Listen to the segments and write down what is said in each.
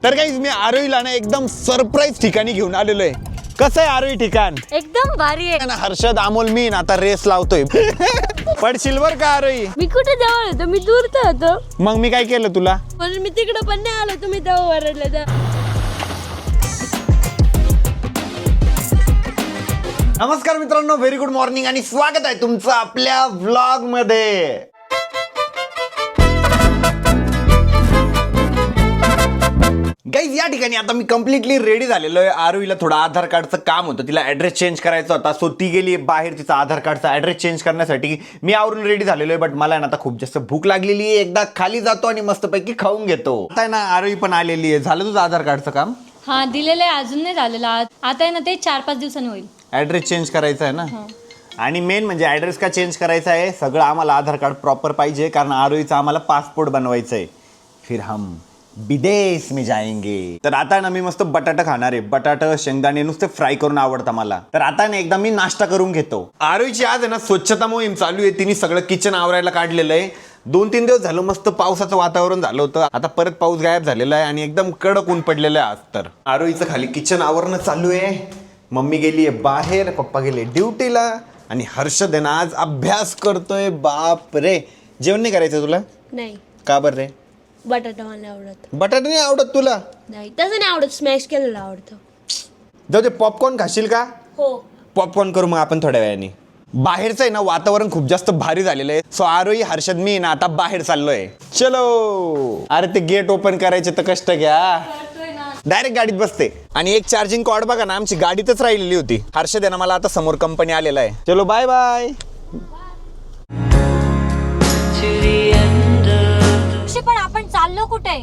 तर काही मी आरोहीला ना एकदम सरप्राईज ठिकाणी घेऊन आलेलो आहे. कसं आहे आरोही ठिकाण? एकदम भारी आहे ना हर्षद अमोल मी ना आता रेस लावतोय. पडशील बर का आरोही? मी कुठे जवळ होतो, मी दूर तर होतो. मग मी काय केलं तुला? म्हणून मी तिकडे पण नाही आलो, तुम्ही तेव्हा वरडले तर. नमस्कार मित्रांनो, व्हेरी गुड मॉर्निंग आणि स्वागत आहे तुमचं आपल्या व्लॉग मध्ये. गाईज या ठिकाणी आता मी कम्प्लिटली रेडी झालेलो आहे. आरोहीला थोडं आधार कार्डचं काम होतं, तिला ऍड्रेस चेंज करायचा होता. सो ती गेली बाहेर तिचा आधार कार्डचा ऍड्रेस चेंज करण्यासाठी. मी आवरून रेडी झालेलो आहे, बट मला ना आता खूप जास्त भूक लागलेली आहे. एकदा खाली जातो आणि मस्तपैकी खाऊन घेतो. आता ना आरोही पण आलेली आहे. झालं तुझं आधार कार्डचं काम? हा दिलेलं आहे, अजून नाही झालेलं. आता आहे ना ते 4-5 दिवसांनी होईल. ऍड्रेस चेंज करायचा आहे ना. आणि मेन म्हणजे ऍड्रेस का चेंज करायचा आहे, सगळं आम्हाला आधार कार्ड प्रॉपर पाहिजे, कारण आरोहीचा आम्हाला पासपोर्ट बनवायचा आहे. फिर हम विदेश में जाएंगे. तर आता ना मी मस्त बटाटा खाणार आहे. बटाटा शेंगदाणे नुसते फ्राय करून आवडतं मला. तर आता ना एकदा मी नाश्ता करून घेतो. आरोहीची आज आहे ना स्वच्छता मोहीम चालू आहे. तिने सगळं किचन आवरायला काढलेलं आहे. 2-3 दिवस झालं मस्त पावसाचं वातावरण झालं होतं. आता परत पाऊस गायब झालेला आहे आणि एकदम कडक ऊन पडलेलं आहे आज. तर आरोहीचं खाली किचन आवरणं चालू आहे. मम्मी गेली आहे बाहेर, पप्पा गेले ड्युटीला आणि हर्षद आहे ना आज अभ्यास करतोय. बाप रे. जेवण नाही करायचं तुला? नाही, का बरं रे? बटाटा मला आवडत बटाटा नाही आवडत तुला? नाही. तसं नाही आवडत, स्मॅश केलेलं आवडतं. जाऊ दे. पॉपकॉर्न खाशील का? हो. पॉपकॉर्न करू मग आपण थोड्या वेळाने. बाहेरचं आहे ना वातावरण खूप जास्त भारी झालेलं आहे. सो आरोही हर्षद मी ना आता बाहेर चाललोय. चलो. अरे ते गेट ओपन करायचे तर कष्ट घ्या. डायरेक्ट गाडीत बसते. आणि एक चार्जिंग कॉर्ड बघा ना, आमची गाडीतच राहिलेली होती. हर्षद आहे ना मला आता समोर कंपनी आलेला आहे. चलो बाय बाय. पण आपण चाललो कुठे?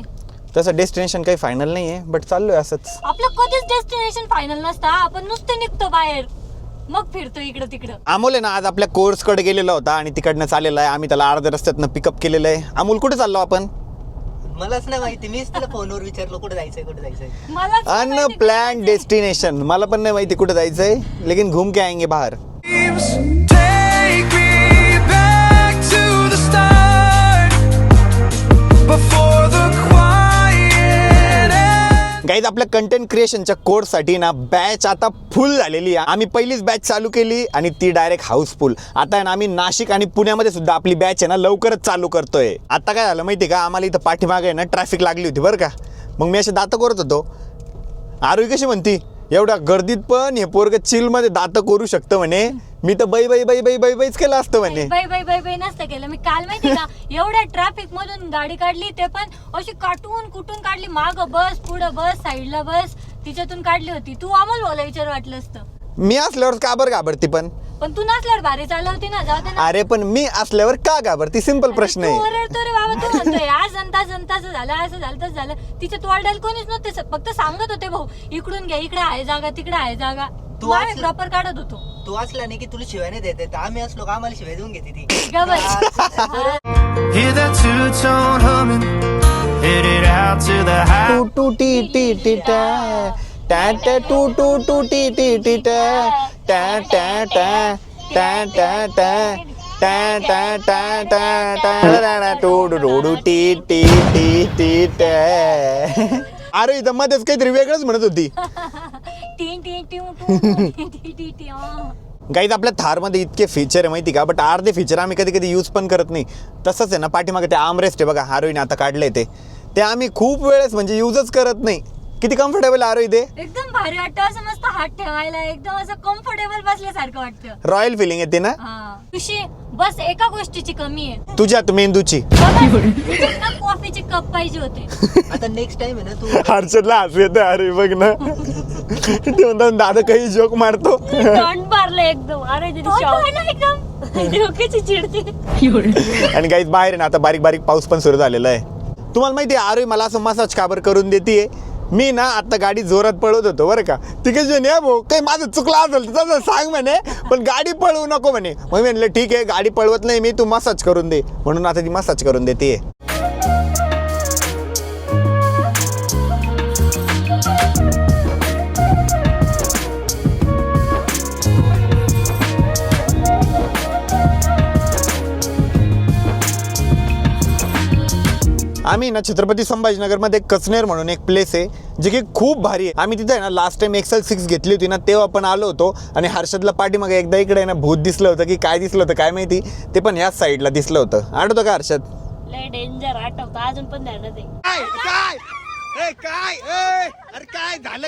तसं डेस्टिनेशन काही फायनल नाही आहे, बट चाललोय असंच. आपलं कधीच डेस्टिनेशन फायनल नसतं. आपण नुसतं निघतो बाहेर, मग फिरतो इकडं तिकडं. अमोल आहे ना आज आपल्या कोर्सकडे गेलेला होता आणि तिकडनं चाललेला आहे. आम्ही त्याला अर्ध्या रस्त्यातनं पिकअप केलेलं आहे. अमोल कुठे चाललो आपण? मलाच नाही माहिती. मीच तुला फोनवर विचारलो कुठे जायचंय. मला अनप्लॅन डेस्टिनेशन. मला पण नाही माहिती कुठे जायचंय, लेकिन घूम के आएंगे बाहर. Take me back to the start before the quiet ends. Guys आपल्या कंटेंट क्रिएशनच्या कोर्ससाठी ना बॅच आता फुल झालेली आहे. आम्ही पहिलीच बॅच चालू केली आणि ती डायरेक्ट हाऊसफुल. आता आहे ना आम्ही नाशिक आणि पुण्यामध्ये सुद्धा आपली बॅच आहे ना लवकरच चालू करतोय. आता काय झालं माहिती का, आम्हाला इथं पाठीमागे आहे ना ट्रॅफिक लागली होती बरं का. मग मी असे दातं करत होतो. आरोही कशी म्हणती, एवढ्या गर्दीत पण हे पोरगं चिलमध्ये दातं करू शकतं म्हणे. मी तर बाई बाई बाई बाई बाई बाईच केलं असतं म्हणे. बाई बाई बाई बाई नसतं केलं मी. काल माहिती का, एवढ्या ट्रॅफिक मधून गाडी काढली, ते पण अशी काटून कुठून काढली. माग बस, पुढं बस, साईडला बस, तिच्यातून काढली होती. तू आम्हाला बोला विचार वाटलं असतं. मी असल्यावर का बरं घाबरती पण? पण तू नसल्यावर भारी चालवती ना. जाऊ दे ना. अरे पण मी असल्यावर का घाबरती? सिंपल प्रश्न तू आहे. ओरडतो रे बाबा. तू म्हणतोय आज जनताचं झालं, असं झालं तसं झालं. तिच्या तोंडाला कोणीच नव्हते, फक्त सांगत होते भाऊ इकडून घ्या, इकडे आहे जागा, तिकडे आहे जागा. तू आम्ही असं- प्रॉपर काढत होतो. तू असला नाही की तुला शिवाय देते, तर आम्ही असलो का आम्हाला शिवाय देऊन घेते ती. ग बस. Hear that two-tone humming, headed out to the high. टू टू टी टी टी टा टा टा टू टू टू टी टी टी टा टा टा टा टा टा टा टा टा टा टा टा टू टू टू टी टी टी टी टा. अरे इथं मध्येच काहीतरी वेगळंच म्हणत होती. टी टी टी टी टी टी टी. गाईज आपल्या थारमध्ये इतके फीचर आहे माहिती का, बट अर्धे फीचर आम्ही कधी कधी यूज पण करत नाही. तसंच आहे ना पाठीमागे ते आर्मरेस्ट आहे बघा, आरोहीने आता काढलंय ते आम्ही खूप वेळेस म्हणजे यूजच करत नाही. किती कम्फर्टेबल आरोही ते. एकदम भारी वाटतं, असं मस्त हात ठेवायला एकदम असं कम्फर्टेबल बसल्यासारखं वाटतं. रॉयल फिलिंग येते ना. हा. तुझी बस एका गोष्टीची कमी आहे, तुझ्यात मेंदूची. कॉफीचे कप पाहिजे होते. आता नेक्स्ट टाइम आहे ना तू हर्षदला हसू येतं. अरे बघ ना, ते म्हणतात दादा काही जोक मारतो. तोंड भरलं एकदम. अरे एकदम डोक्याची चिडते. आणि गाईज बाहेर आहे ना आता बारीक बारीक पाऊस पण सुरू झालेला आहे. तुम्हाला माहिती आहे आरोही मला असं मसाज काबर करून देते. मी ना आता गाडी जोरात पळवत होतो बरं का. तिकडे जे नाही भाऊ काही माझं चुकलं असेल तसं सांग म्हणे, पण गाडी पळवू नको म्हणे. मग मी म्हणलं ठीक आहे, गाडी पळवत नाही मी, तू मसाज करून दे. म्हणून आता ती मसाज करून देते. आम्ही ना छत्रपती संभाजीनगरमध्ये कचनेर म्हणून एक प्लेस आहे जे की खूप भारी आहे. आम्ही तिथे आहे ना लास्ट टाइम XL6 घेतली होती ना, तेव्हा आपण आलो होतो आणि हर्षदला पाठीमागे एकदा इकडे आहे ना भूत दिसलं होतं की काय दिसलं होतं काय माहिती, ते पण ह्याच साईडला दिसलं होतं. आठवतं का हर्षद? लय डेंजर आठवतं, अजून पण ध्यानात आहे. काय झालं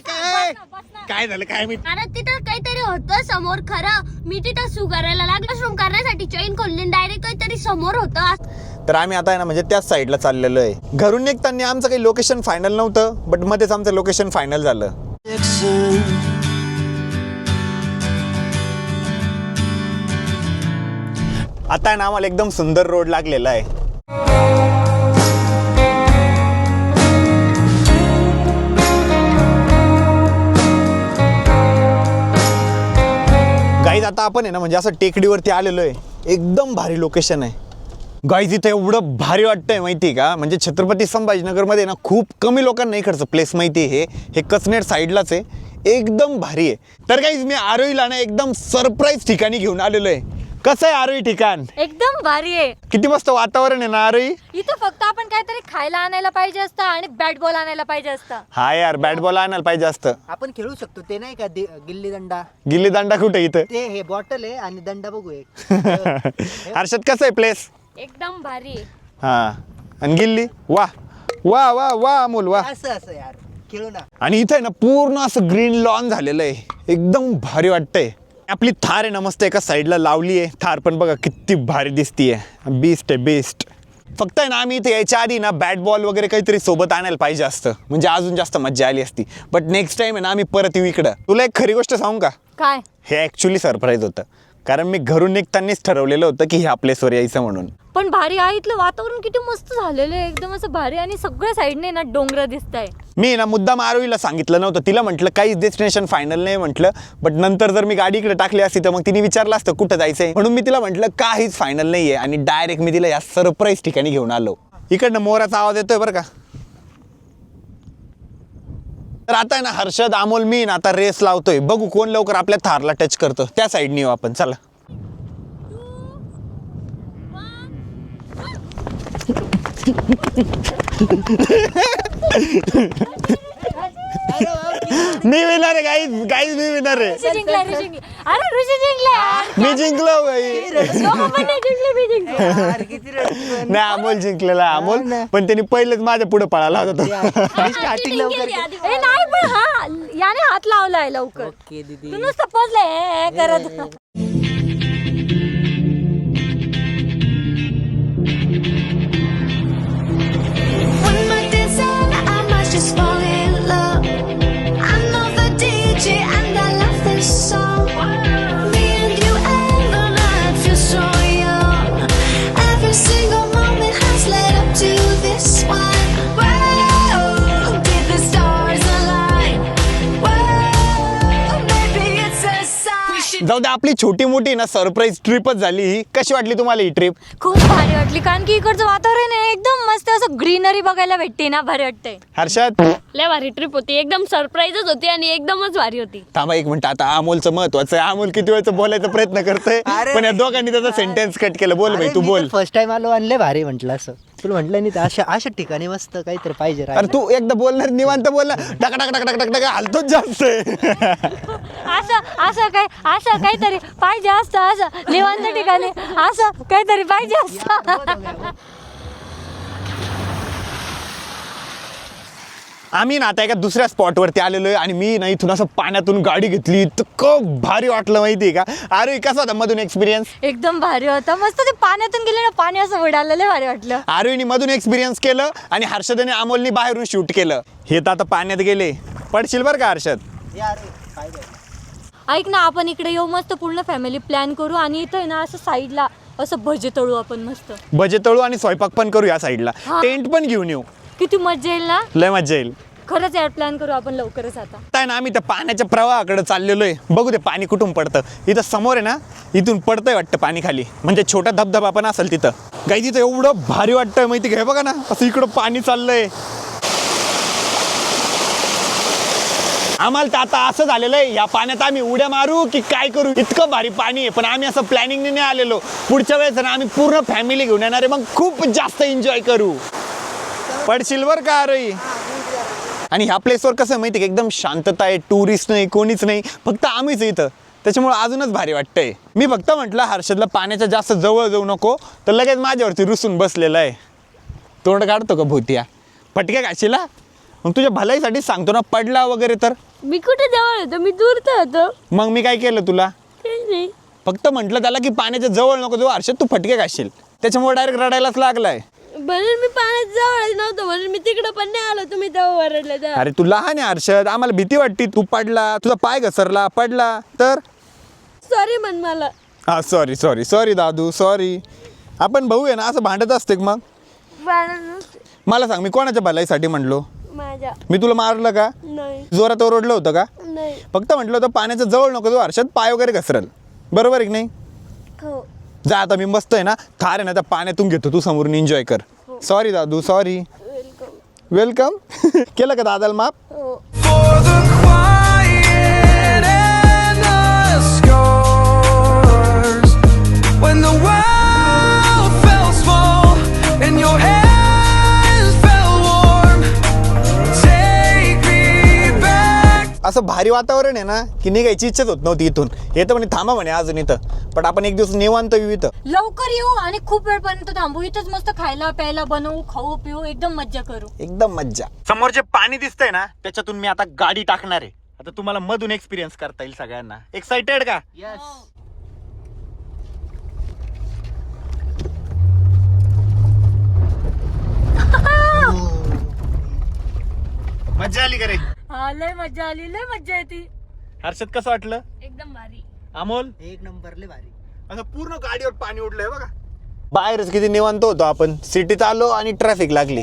काय झालं काय माहिती? कारण तिथं काहीतरी होतं समोर. खरं मी तिथं सू करायला लागलो, शूम करण्यासाठी चेन खोलली, डायरेक्ट काहीतरी समोर होतं. तर आम्ही आता आहे ना म्हणजे त्याच साईडला चाललेलो आहे. घरून निघताना आमचं काही लोकेशन फायनल नव्हतं, बट मध्येच आमचं लोकेशन फायनल झालं. आता आहे ना आम्हाला एकदम सुंदर रोड लागलेला आहे. गाईज आता आपण आहे ना म्हणजे असं टेकडीवरती आलेलो आहे. एकदम भारी लोकेशन आहे गाईज. इथं एवढं भारी वाटतंय माहिती का, म्हणजे छत्रपती संभाजीनगरमध्ये ना खूप कमी लोकांना इकडचं प्लेस माहिती आहे. हे कचनेर साईडलाच आहे, एकदम भारी आहे. तर गाईज मी आरोईला ना एकदम सरप्राईज ठिकाणी घेऊन आलेलो आहे. कसं आहे आरोई ठिकाण? एकदम भारी आहे. किती मस्त वातावरण आहे ना आरोई. इथं फक्त आपण काहीतरी खायला आणायला पाहिजे असतं आणि बॅट बॉल आणायला पाहिजे असतं. हा यार, बॅट बॉल आणायला पाहिजे असतं. आपण खेळू शकतो ते नाही का गिल्ली दंडा. गिल्ली दंडा कुठे इथं? ते हे बॉटल आहे आणि दंडा बघू एक. हर्षद कसं आहे प्लेस? एकदम भारी आहे. हा, आणि गिल्ली वा वा वा वा अमोल वा. असं असं यार खेळू ना. आणि इथं आहे ना पूर्ण असं ग्रीन लॉन झालेलं आहे, एकदम भारी वाटतंय. आपली थार आहे ना मस्त एका साईडला लावली आहे. थार पण बघा किती भारी दिसतीये, बेस्ट आहे बेस्ट. फक्त आहे ना आम्ही इथे यायच्या आधी ना बॅट बॉल वगैरे काहीतरी सोबत आणायला पाहिजे असतं, म्हणजे अजून जास्त मजा आली असती. बट नेक्स्ट टाइम आहे ना आम्ही परत येऊ इकडं. तुला एक खरी गोष्ट सांगू का? काय? हे ॲक्च्युली सरप्राईज होतं, कारण मी घरून निघतानाच ठरवलेलं होतं की ह्या प्लेसवर यायचं म्हणून. पण भारी आहे, इथलं वातावरण किती मस्त झालेलं आहे, एकदम असं भारी. आणि सगळ्या साईडने ना डोंगर दिसत आहे. मी ना मुद्दाम आरोहीला सांगितलं नव्हतं. तिला म्हटलं काहीच डेस्टिनेशन फायनल नाही म्हटलं, बट नंतर जर मी गाडी इकडे टाकली असती तर मग तिने विचारलं असतं कुठं जायचंय, म्हणून मी तिला म्हटलं काहीच फायनल नाहीये आणि डायरेक्ट मी तिला या सरप्राईज ठिकाणी घेऊन आलो. इकडनं मोराचा आवाज येतोय बरं का. तर आता आहे ना हर्षद, अमोल, मी ना आता रेस लावतोय. बघू कोण लवकर आपल्या थारला टच करतो. त्या साईडने येऊ आपण, चला. मी विनर आहे गाईज, गाईज मी विनर आहे. ऋषी जिंकला, ऋषी जिंकला. अरे ऋषी जिंकला यार. मी जिंकलो बाई. दोघं पण नाही जिंकले, मी जिंकले. यार, किती रडली पण. नाही, अमोल जिंकलेला. अमोल पण त्यांनी पहिलेच माझ्या पुढे पळाला होता तो. स्टार्टिंग लवकर. ए नाही पण हा याने हात लावलाय लवकर. ओके दीदी. तू नुसतं पोचलाय करत. When my days end, I must just fall in love. I'm not the DJ and I love this song. Me and you and the night feel so young. Every single moment has led up to this one. Whoa, did the stars align? Whoa, maybe it's a sign. जाऊ दे, आपली छोटी मोठी ना surprise ट्रिपच झाली ही. कशी वाटली तुम्हाला ही trip? खूप भारी वाटली, कारण की इकडचं वातावरण आहे एकदम मस्त, असं ग्रीनरी बघायला भेटते ना, भारी वाटतंय. हर्षद लय भारी ट्रिप होती, एकदम सरप्राईजच होती आणि एकदमच भारी होती. थांबा एक मिनिट, आता अमोलचं महत्वाचं आहे. अमोल किती वेळचं बोलायचा प्रयत्न करतोय, अरे. पण या दोघांनी त्याचा सेंटेन्स कट केलं. बोल भाई, तू बोल. फर्स्ट टाइम आलो आणि लय भारी म्हटलं असं. तुला म्हटलं नाही तर अशा अशा ठिकाणी मस्त काहीतरी पाहिजे अरे तू एकदा बोलणार, निवांत बोलला, टक टक टक टक टक टक हलतोच जास्त आहे. असं काहीतरी पाहिजे असतं, असं निवांत ठिकाणी असं काहीतरी पाहिजे असतं. आम्ही ना आता एका दुसऱ्या स्पॉटवरती आलेलो आहे आणि मी ना इथून असं पाण्यातून गाडी घेतली, इतकं भारी वाटलं माहितीये का. अरे कसा होता मधून एक्सपिरियन्स? एकदम भारी होता, मस्त. ते पाण्यातून गेले ना, पाणी असं उडालं, लय भारी वाटलं. आरोहीने मधून एक्सपिरियन्स केलं आणि हर्षदने अमोलनी बाहेरून शूट केलं. हे तर आता पाण्यात गेले, पडशील बरं का हर्षद. यार काय काय. ऐक ना, आपण इकडे येऊ, मस्त पूर्ण फॅमिली प्लॅन करू आणि इथं आहे ना असं साईडला असं भजे तळू आपण मस्त. भजे तळू आणि स्वयंपाक पण करू या साईडला. हा. टेंट पण घेऊन येऊ, किती मजा येईल ना. लय मजा येईल. खरंच यार, प्लॅन करू आपण लवकरच आता. आता ना आम्ही त्या पाण्याच्या प्रवाहाकडे चाललेलो आहे. बघू ते पाणी कुठून पडतं. इथं समोर आहे ना, इथून पडतंय वाटतं पाणी खाली, म्हणजे छोटा धबधबा पण असेल तिथं. गाई तिथं एवढं भारी वाटतंय माहिती घ्या. बघा ना असं इकडं पाणी चाललंय. आम्हाला तर आता असं झालेलं आहे, या पाण्यात आम्ही उड्या मारू की काय करू, इतकं भारी पाणी आहे. पण आम्ही असं प्लॅनिंगने नाही आलेलो. पुढच्या वेळेस ना आम्ही पूर्ण फॅमिली घेऊन येणार आहे, मग खूप जास्त एन्जॉय करू. पडशील बर का आरोही. आणि ह्या प्लेसवर कसं आहे माहिती आहे का, एकदम शांतता आहे, टुरिस्ट नाही, कोणीच नाही, फक्त आम्हीच इथं. त्याच्यामुळे अजूनच भारी वाटतंय. मी फक्त म्हटलं हर्षदला पाण्याच्या जास्त जवळ जाऊ नको, तर लगेच माझ्यावरती रुसून बसलेला आहे. तोंड काढतो का भोतिया, फटक्या घाशीला. मग तुझ्या भलाईसाठी सांगतो ना, पडला वगैरे तर. मी कुठे जवळ होतो, मी दूर तर होतो. मग मी काय केलं तुला, काहीच नाही. फक्त म्हटलं त्याला की पाण्याच्या जवळ नको जाऊ हर्षद, तू फटके घाशील. त्याच्यामुळे डायरेक्ट रडायलाच लागलाय. म्हणून मी पाण्यात जवळच नव्हतो, म्हणून मी तिकडं पण नाही आलो. तुम्ही तेव्हा ओरडले तर. अरे तू लहान आहे हर्षद, आम्हाला भीती वाटते. तू पडला, तुझा पाय घसरला, पडला तर. सॉरी म्हण मला. हा सॉरी सॉरी सॉरी दादू सॉरी. आपण भाऊ आहे ना, असं भांडत असते का मग. मला सांग, मी कोणाच्या भलाईसाठी म्हणलो. माझ्या. मी तुला मारलं का, नाही. जोरात ओरडलं होतं का. नाही. फक्त म्हटलं होतं पाण्याच्या जवळ नको जाऊ हर्षद, पाय वगैरे घसरल. बरोबर आहे की नाही. हो. जा आता, मी मस्त आहे ना थार आहे ना, त्या पाण्यातून घेतो, तू समोरून एन्जॉय कर. सॉरी दादू सॉरी. वेलकम. केलं का दादाला माफ. हो. For the quiet and the scars, when the world fell small and your hands fell warm, take me back. असं भारी वातावरण आहे ना की निघायची इच्छाच होत नव्हती इथून. येतं म्हणे थांबा म्हणे अजून इथं, पण आपण एक दिवस निवांत येऊ इथं. लवकर येऊ आणि खूप वेळपर्यंत थांबू इथंच. मस्त खायला प्यायला बनवू, खाऊ पिऊ, एकदम मज्जा करू. एकदम मज्जा. समोर जे पाणी दिसतंय ना, त्याच्यातून मी आता गाडी टाकणार आहे. आता तुम्हाला मधून एक्सपिरियन्स करता येईल सगळ्यांना. एक्साइटेड का. मज्जा आली का रे. हा लय मज्जा आली, लय मज्जा येते. हर्षद कसं वाटलं. एकदम भारी. अमोल. एक नंबर लय भारी. असं पूर्ण गाडीवर पाणी उडलंय बघा. बाहेरच किती निवांत होतो आपण. सिटीत आलो आणि ट्रॅफिक लागली.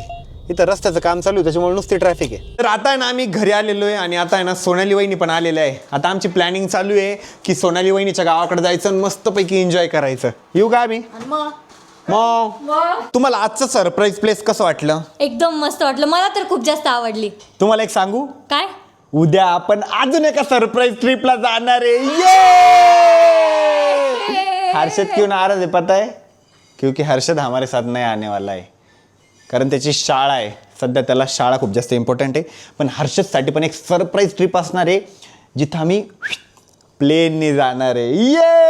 इथं रस्त्याचं काम चालू आहे, त्याच्यामुळे नुसती ट्रॅफिक आहे. तर आता आहे ना आम्ही घरी आलेलो आहे आणि आता आहे ना सोनाली वहिनी पण आलेलं आहे. आता आमची प्लॅनिंग चालू आहे की सोनाली वहिनीच्या गावाकडे जायचं आणि मस्तपैकी एन्जॉय करायचं. येऊ का आम्ही. मग तुम्हाला आजचं सरप्राईज प्लेस कसं वाटलं. एकदम मस्त वाटलं, मला तर खूप जास्त आवडली. तुम्हाला एक सांगू, काय. उद्या आपण अजून एका सरप्राईज ट्रिपला जाणार आहे. हर्षद क्यों नाराज है पता है, क्योंकि हर्षद हमारे साथ नहीं आने वाला है. कारण त्याची शाळा आहे सध्या, त्याला शाळा खूप जास्त इम्पॉर्टंट आहे. पण हर्षदसाठी पण एक सरप्राईज ट्रिप असणार आहे जिथं आम्ही प्लेनने जाणार आहे. ये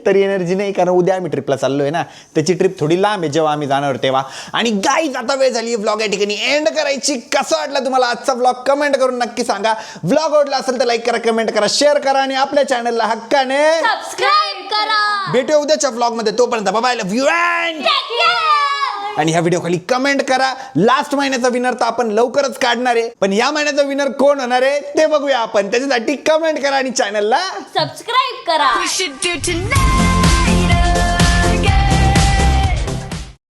तरी एनर्जी नाही, कारण उद्या आम्ही ट्रिपला चाललो आहे ना. त्याची ट्रिप थोडी लांब आहे जेव्हा आम्ही जाणार तेव्हा. आणि गाईज आता वेळ झाली व्लॉग या ठिकाणी एंड करायची. कसा वाटला तुम्हाला आजचा व्लॉग कमेंट करून नक्की सांगा. व्लॉग आवडला असेल तर लाईक करा, कमेंट करा, शेअर करा आणि आपल्या चॅनलला हक्काने सबस्क्राईब करा. भेटूया उद्याच्या व्लॉग मध्ये. तोपर्यंत बाय, लव्ह यू अँड. आणि ह्या व्हिडिओ खाली कमेंट करा. लास्ट महिन्याचा विनर तर आपण लवकरच काढणार आहे, पण या महिन्याचा विनर कोण होणार आहे ते बघूया आपण. त्याच्यासाठी कमेंट करा आणि चॅनलला सबस्क्राईब करा. We should do tonight.